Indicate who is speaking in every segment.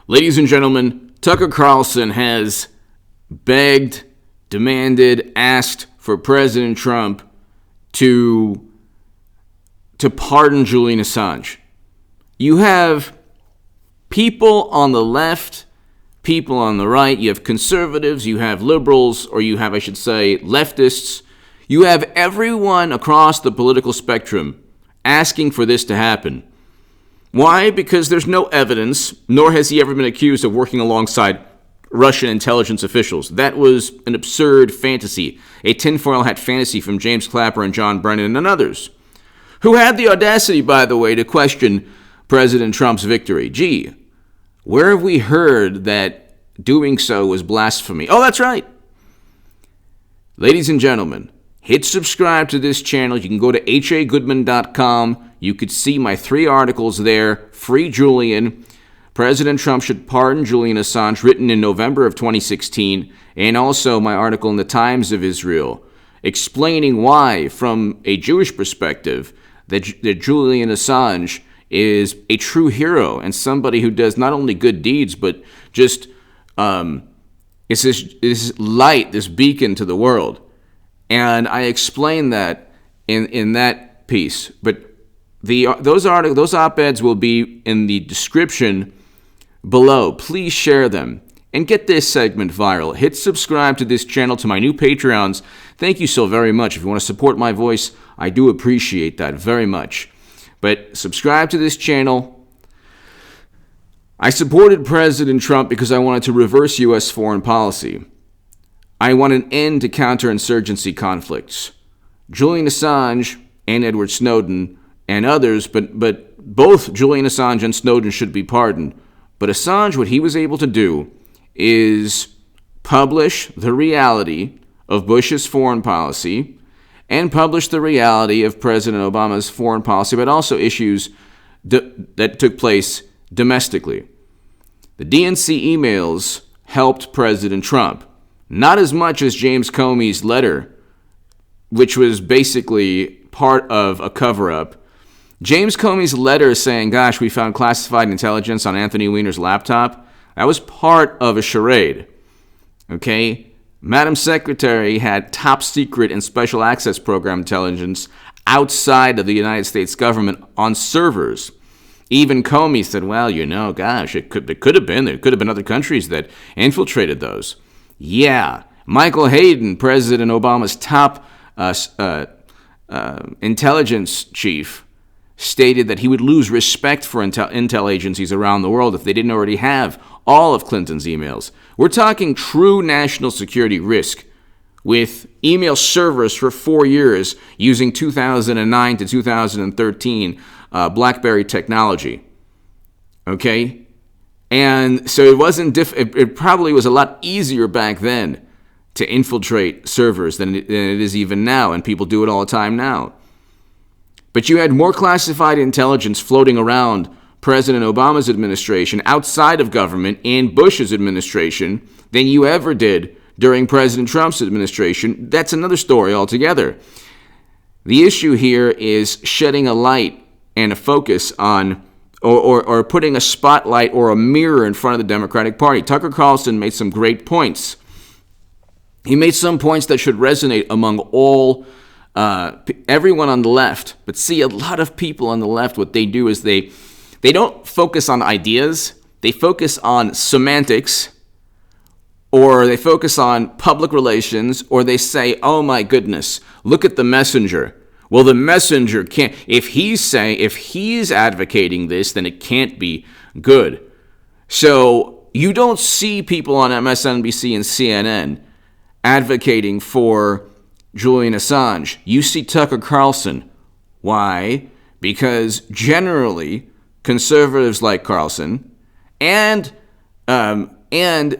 Speaker 1: Ladies and gentlemen, Tucker Carlson has begged, demanded, asked for President Trump to pardon Julian Assange. You have people on the left, people on the right, you have conservatives, you have liberals, or you have, I should say, leftists. You have everyone across the political spectrum asking for this to happen. Why? Because there's no evidence, nor has he ever been accused of working alongside Russian intelligence officials. That was an absurd fantasy, a tinfoil hat fantasy from James Clapper and John Brennan and others, who had the audacity, by the way, to question President Trump's victory. Gee, where have we heard that doing so was blasphemy? Oh, that's right. Ladies and gentlemen, hit subscribe to this channel. You can go to hagoodman.com. You could see my 3 articles there. Free Julian. President Trump should pardon Julian Assange, written in November of 2016. And also my article in the Times of Israel, explaining why, from a Jewish perspective, that Julian Assange is a true hero and somebody who does not only good deeds, but just is this light, this beacon to the world. And I explain that in that piece. But those op-eds will be in the description below. Please share them and get this segment viral. Hit subscribe to this channel, to my new Patreons. Thank you so very much. If you want to support my voice, I do appreciate that very much. But subscribe to this channel. I supported President Trump because I wanted to reverse U.S. foreign policy. I want an end to counterinsurgency conflicts. Julian Assange and Edward Snowden and others, but both Julian Assange and Snowden should be pardoned. But Assange, what he was able to do is publish the reality of Bush's foreign policy and publish the reality of President Obama's foreign policy, but also issues that took place domestically. The DNC emails helped President Trump. Not as much as James Comey's letter, which was basically part of a cover-up. James Comey's letter saying, gosh, we found classified intelligence on Anthony Weiner's laptop, that was part of a charade. Okay? Madam Secretary had top secret and special access program intelligence outside of the United States government on servers. Even Comey said, well, gosh, there could have been other countries that infiltrated those. Yeah, Michael Hayden, President Obama's top intelligence chief, stated that he would lose respect for intel agencies around the world if they didn't already have all of Clinton's emails. We're talking true national security risk with email servers for 4 years using 2009 to 2013 BlackBerry technology. Okay? And so it wasn't it probably was a lot easier back then to infiltrate servers than it is even now, and people do it all the time now. But you had more classified intelligence floating around President Obama's administration outside of government and Bush's administration than you ever did during President Trump's administration. That's another story altogether. The issue here is shedding a light and a focus on or putting a spotlight or a mirror in front of the Democratic Party. Tucker Carlson made some great points. He made some points that should resonate among everyone on the left. But see, a lot of people on the left, what they do is they don't focus on ideas. They focus on semantics, or they focus on public relations, or they say, oh my goodness, look at the messenger. Well, the messenger can't, if he's advocating this, then it can't be good. So you don't see people on MSNBC and CNN advocating for Julian Assange. You see Tucker Carlson. Why? Because generally, conservatives like Carlson and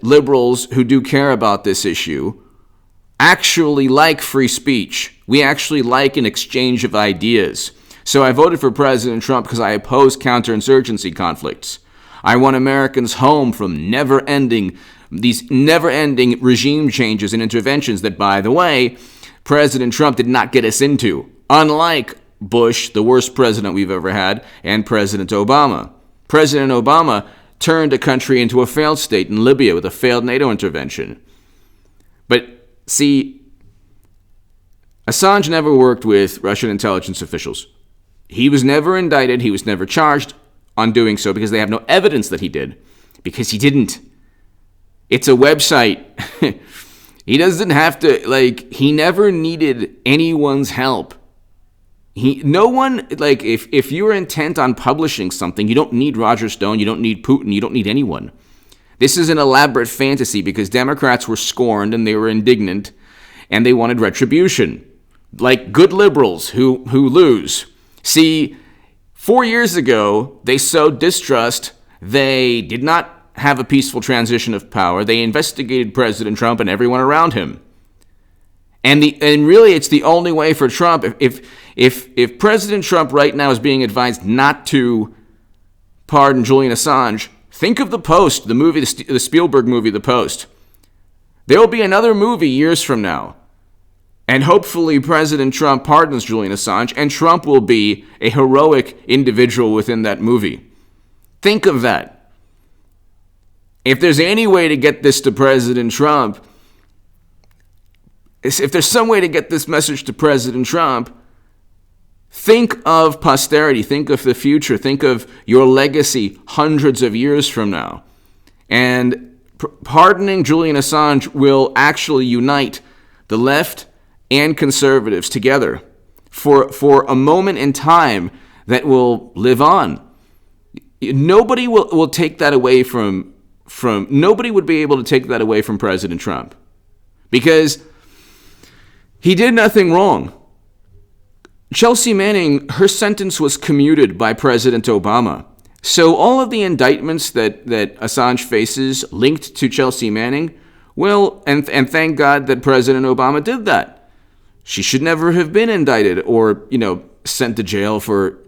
Speaker 1: liberals who do care about this issue actually like free speech. We actually like an exchange of ideas. So I voted for President Trump because I oppose counterinsurgency conflicts. I want Americans home from these never-ending regime changes and interventions that, by the way, President Trump did not get us into, unlike Bush, the worst president we've ever had, and President Obama. President Obama turned a country into a failed state in Libya with a failed NATO intervention. But see, Assange never worked with Russian intelligence officials. He was never indicted. He was never charged on doing so because they have no evidence that he did. Because he didn't. It's a website. He doesn't have to, he never needed anyone's help. No one, if you're intent on publishing something, you don't need Roger Stone, you don't need Putin, you don't need anyone. This is an elaborate fantasy because Democrats were scorned and they were indignant and they wanted retribution. Like good liberals who lose. See, 4 years ago, they sowed distrust. They did not have a peaceful transition of power. They investigated President Trump and everyone around him. And really, it's the only way for Trump. If President Trump right now is being advised not to pardon Julian Assange, think of The Post, the movie, the Spielberg movie, The Post. There will be another movie years from now. And hopefully President Trump pardons Julian Assange, and Trump will be a heroic individual within that movie. Think of that. If there's any way to get this to President Trump, if there's some way to get this message to President Trump, think of posterity, think of the future, think of your legacy hundreds of years from now. And pardoning Julian Assange will actually unite the left and conservatives together for a moment in time that will live on. Nobody will take that away from nobody would be able to take that away from President Trump because he did nothing wrong. Chelsea Manning, her sentence was commuted by President Obama. So all of the indictments that Assange faces linked to Chelsea Manning, well, and thank God that President Obama did that. She should never have been indicted or, sent to jail for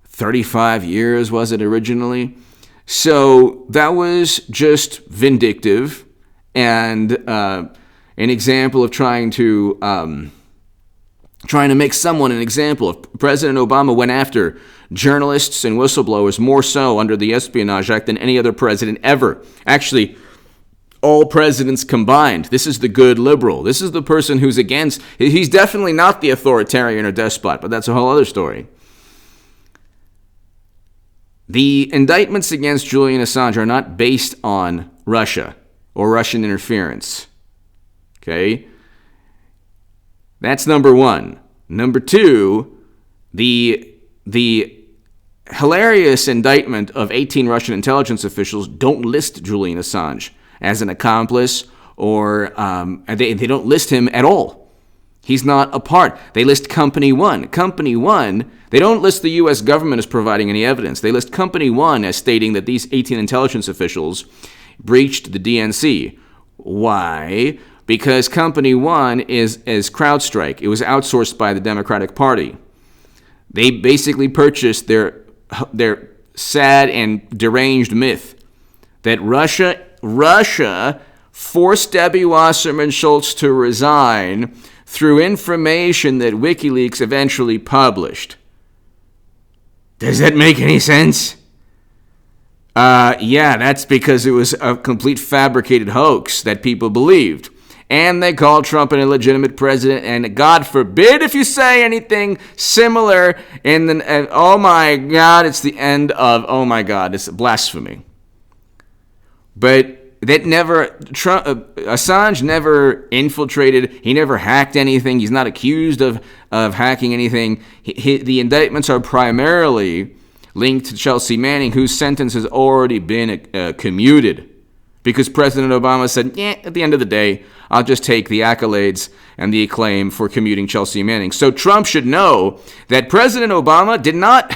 Speaker 1: 35 years, was it originally? So that was just vindictive and an example of trying to make someone an example. President Obama went after journalists and whistleblowers more so under the Espionage Act than any other president ever. Actually, all presidents combined. This is the good liberal. This is the person who's against. He's definitely not the authoritarian or despot, but that's a whole other story. The indictments against Julian Assange are not based on Russia or Russian interference. Okay? That's number one. Number two, the hilarious indictment of 18 Russian intelligence officials don't list Julian Assange as an accomplice or they don't list him at all. He's not a part. They list Company One. Company One, they don't list the U.S. government as providing any evidence. They list Company One as stating that these 18 intelligence officials breached the DNC. Why? Because Company One is Crowdstrike. It was outsourced by the Democratic Party. They basically purchased their sad and deranged myth that Russia forced Debbie Wasserman Schultz to resign through information that WikiLeaks eventually published. Does that make any sense? Yeah, that's because it was a complete fabricated hoax that people believed. And they called Trump an illegitimate president, and God forbid if you say anything similar, and oh my God, it's the end of, oh my God, it's blasphemy. But Assange never infiltrated, he never hacked anything, he's not accused of hacking anything. The indictments are primarily linked to Chelsea Manning, whose sentence has already been commuted. Because President Obama said, at the end of the day, I'll just take the accolades and the acclaim for commuting Chelsea Manning. So Trump should know that President Obama did not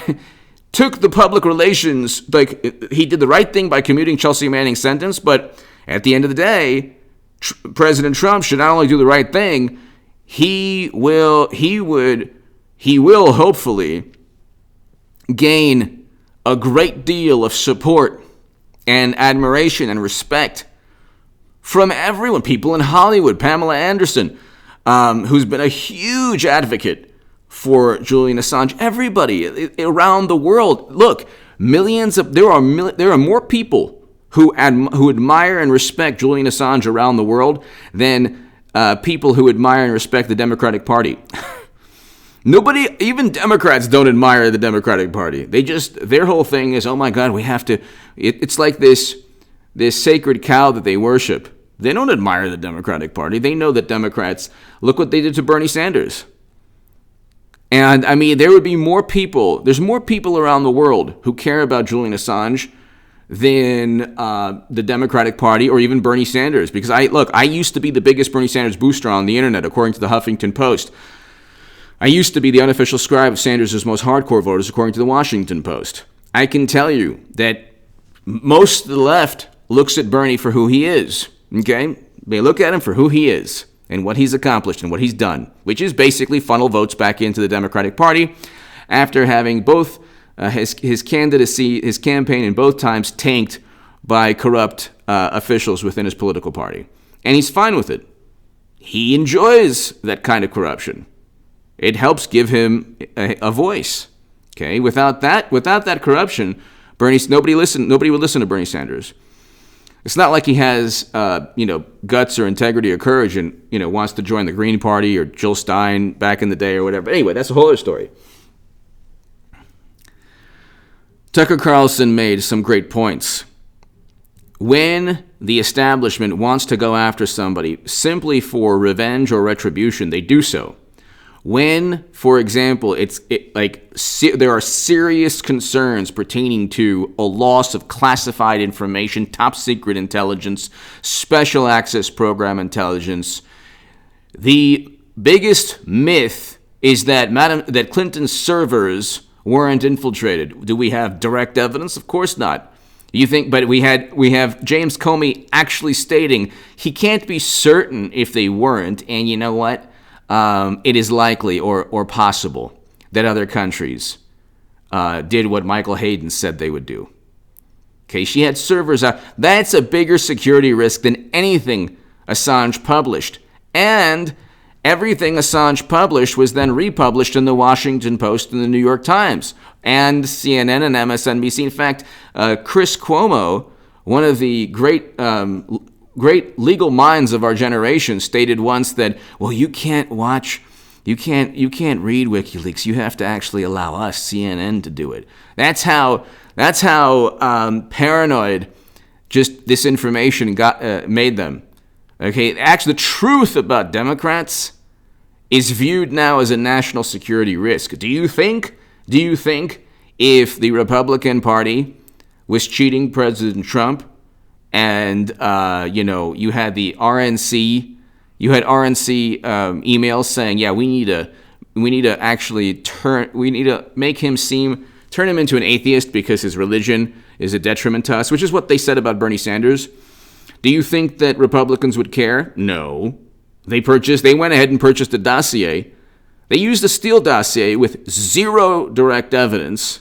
Speaker 1: took the public relations, he did the right thing by commuting Chelsea Manning's sentence, but at the end of the day, President Trump should not only do the right thing, he will hopefully gain a great deal of support and admiration and respect from everyone, people in Hollywood. Pamela Anderson, who's been a huge advocate for Julian Assange. Everybody around the world. Look, there are more people who admire and respect Julian Assange around the world than people who admire and respect the Democratic Party. Nobody, even Democrats don't admire the Democratic Party. Their whole thing is, oh my God, we have to, it's like this sacred cow that they worship. They don't admire the Democratic Party. They know that Democrats, look what they did to Bernie Sanders. And I mean, there's more people around the world who care about Julian Assange than the Democratic Party or even Bernie Sanders. Because I used to be the biggest Bernie Sanders booster on the internet, according to the Huffington Post. I used to be the unofficial scribe of Sanders' most hardcore voters, according to the Washington Post. I can tell you that most of the left looks at Bernie for who he is. Okay? They look at him for who he is and what he's accomplished and what he's done, which is basically funnel votes back into the Democratic Party after having both his candidacy, his campaign in both times tanked by corrupt officials within his political party. And he's fine with it. He enjoys that kind of corruption. It helps give him a voice. Okay? Without that corruption, nobody would listen to Bernie Sanders. It's not like he has, guts or integrity or courage and, wants to join the Green Party or Jill Stein back in the day or whatever. But anyway, that's a whole other story. Tucker Carlson made some great points. When the establishment wants to go after somebody simply for revenge or retribution, they do so. When, for example, there are serious concerns pertaining to a loss of classified information, top secret intelligence, special access program intelligence, the biggest myth is that Clinton's servers weren't infiltrated. Do we have direct evidence? Of course not. You think, but we have James Comey actually stating he can't be certain if they weren't, and you know what? It is likely or possible that other countries did what Michael Hayden said they would do. Okay, she had servers out. That's a bigger security risk than anything Assange published. And everything Assange published was then republished in the Washington Post and the New York Times and CNN and MSNBC. In fact, Chris Cuomo, one of the great legal minds of our generation, stated once that, well, you can't read WikiLeaks. You have to actually allow us, CNN, to do it. That's how paranoid just this information made them. Okay, actually, the truth about Democrats is viewed now as a national security risk. Do you think if the Republican Party was cheating President Trump, and you had the RNC, emails saying, yeah, we need to actually turn him into an atheist because his religion is a detriment to us, which is what they said about Bernie Sanders. Do you think that Republicans would care? No. They went ahead and purchased a dossier. They used a Steele dossier with zero direct evidence,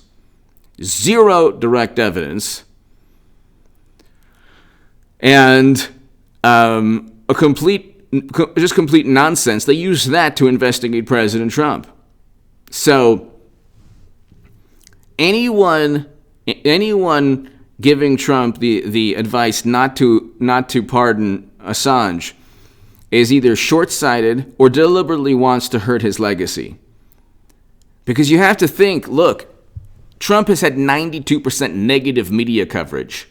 Speaker 1: and complete nonsense. They used that to investigate President Trump. So anyone giving Trump the advice not to pardon Assange is either short-sighted or deliberately wants to hurt his legacy. Because you have to think, look, Trump has had 92% negative media coverage.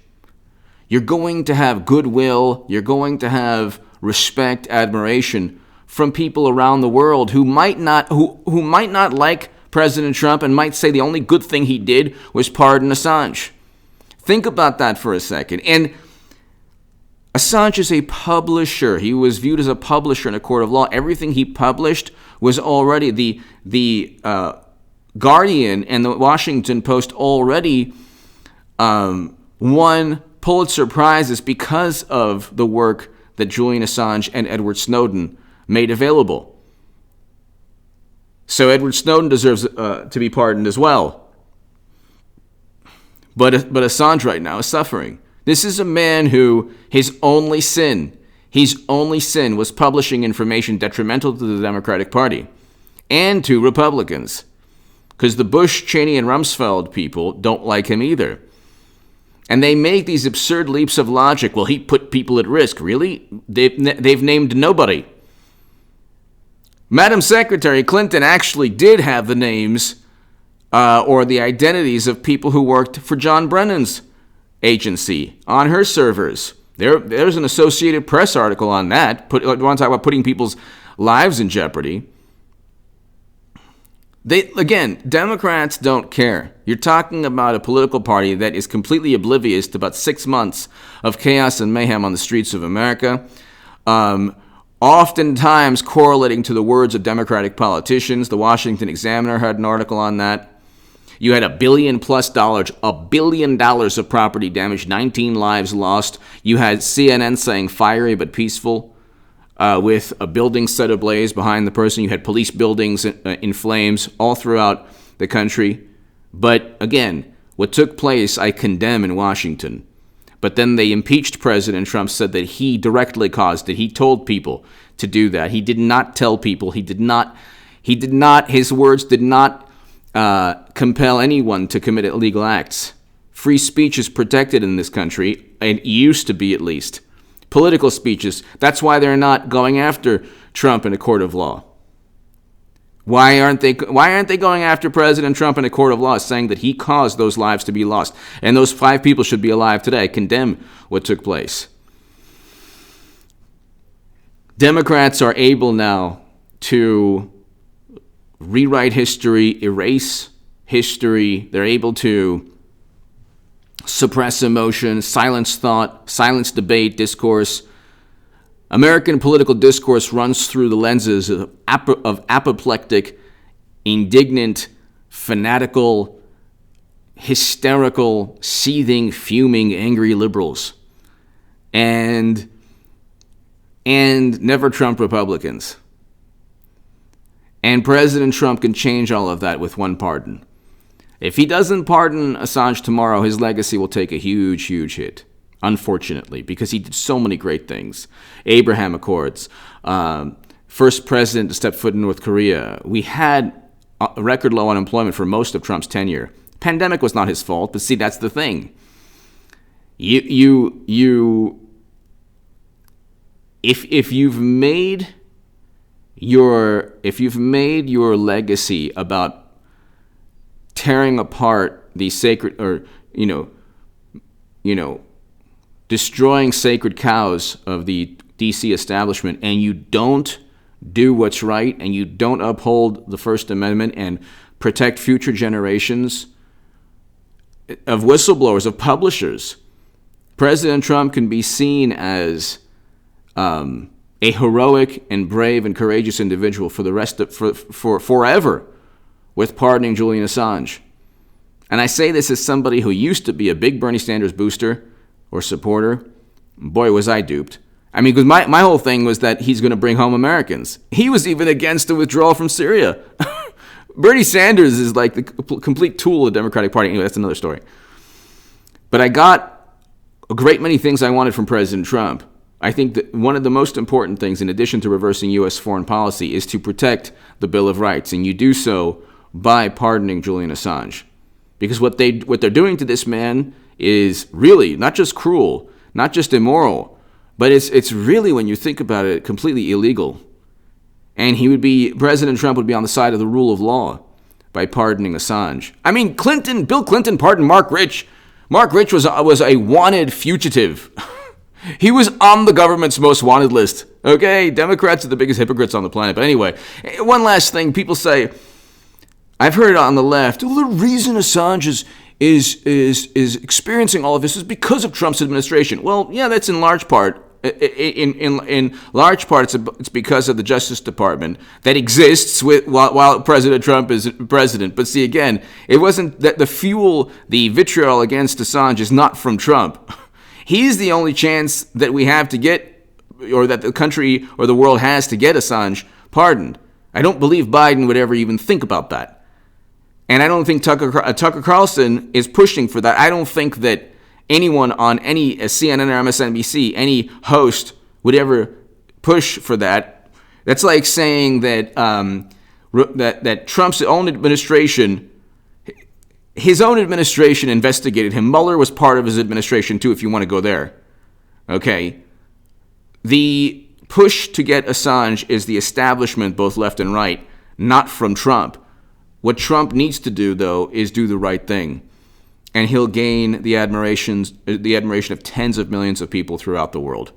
Speaker 1: You're going to have goodwill, you're going to have respect, admiration from people around the world who might not like President Trump and might say the only good thing he did was pardon Assange. Think about that for a second. And Assange is a publisher. He was viewed as a publisher in a court of law. Everything he published was already the Guardian and the Washington Post already won Pulitzer Prizes because of the work that Julian Assange and Edward Snowden made available. So Edward Snowden deserves to be pardoned as well. But Assange right now is suffering. This is a man who his only sin was publishing information detrimental to the Democratic Party and to Republicans, because the Bush, Cheney, and Rumsfeld people don't like him either. And they make these absurd leaps of logic. Well, he put people at risk. Really? They've named nobody. Madam Secretary Clinton actually did have the names or the identities of people who worked for John Brennan's agency on her servers. There's an Associated Press article on that. Want to talk about putting people's lives in jeopardy? Democrats don't care. You're talking about a political party that is completely oblivious to about 6 months of chaos and mayhem on the streets of America, oftentimes correlating to the words of Democratic politicians. The Washington Examiner had an article on that. You had $1 billion+ $1 billion of property damage, 19 lives lost. You had CNN saying fiery but peaceful, with a building set ablaze behind the person. You had police buildings in flames all throughout the country. But again, what took place, I condemn in Washington. But then they impeached President Trump, said that he directly caused it. He told people to do that. He did not tell people. His words did not compel anyone to commit illegal acts. Free speech is protected in this country, and it used to be at least. Political speeches. That's why they're not going after Trump in a court of law. Why aren't they going after President Trump in a court of law, saying that he caused those lives to be lost? And those 5 people should be alive today. I condemn what took place. Democrats are able now to rewrite history, erase history. They're able to suppress emotion, silence thought, silence debate, discourse. American political discourse runs through the lenses of apoplectic, indignant, fanatical, hysterical, seething, fuming, angry liberals, and never Trump Republicans. And President Trump can change all of that with one pardon. If he doesn't pardon Assange tomorrow, his legacy will take a huge, huge hit, unfortunately, because he did so many great things. Abraham Accords, first president to step foot in North Korea. We had a record low unemployment for most of Trump's tenure. Pandemic was not his fault, but see, that's the thing. If you've made your legacy about tearing apart the sacred, or destroying sacred cows of the DC establishment, and you don't do what's right, and you don't uphold the First Amendment and protect future generations of whistleblowers, of publishers, President Trump can be seen as a heroic and brave and courageous individual for the rest of for forever, with pardoning Julian Assange. And I say this as somebody who used to be a big Bernie Sanders booster or supporter. Boy, was I duped. I mean, because my whole thing was that he's going to bring home Americans. He was even against the withdrawal from Syria. Bernie Sanders is like the complete tool of the Democratic Party. Anyway, that's another story. But I got a great many things I wanted from President Trump. I think that one of the most important things, in addition to reversing U.S. foreign policy, is to protect the Bill of Rights. And you do so by pardoning Julian Assange. Because what they're doing to this man is really not just cruel, not just immoral, but it's really, when you think about it, completely illegal. And President Trump would be on the side of the rule of law by pardoning Assange. I mean, Bill Clinton pardoned Mark Rich. Mark Rich was a wanted fugitive. He was on the government's most wanted list. Okay, Democrats are the biggest hypocrites on the planet. But anyway, one last thing. People say, I've heard it on the left, well, the reason Assange is experiencing all of this is because of Trump's administration. Well, yeah, that's in large part. In large part, it's because of the Justice Department that exists while President Trump is president. But see, again, it wasn't that the vitriol against Assange is not from Trump. He's the only chance that we have to get, or that the country or the world has to get Assange pardoned. I don't believe Biden would ever even think about that. And I don't think Tucker Carlson is pushing for that. I don't think that anyone on any CNN or MSNBC, any host, would ever push for that. That's like saying that that Trump's own administration His own administration investigated him. Mueller was part of his administration too, if you want to go there. Okay. The push to get Assange is the establishment, both left and right, not from Trump. What Trump needs to do, though, is do the right thing. And he'll gain the admiration of tens of millions of people throughout the world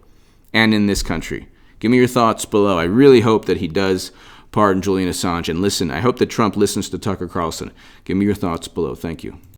Speaker 1: and in this country. Give me your thoughts below. I really hope that he does pardon Julian Assange. And listen, I hope that Trump listens to Tucker Carlson. Give me your thoughts below. Thank you.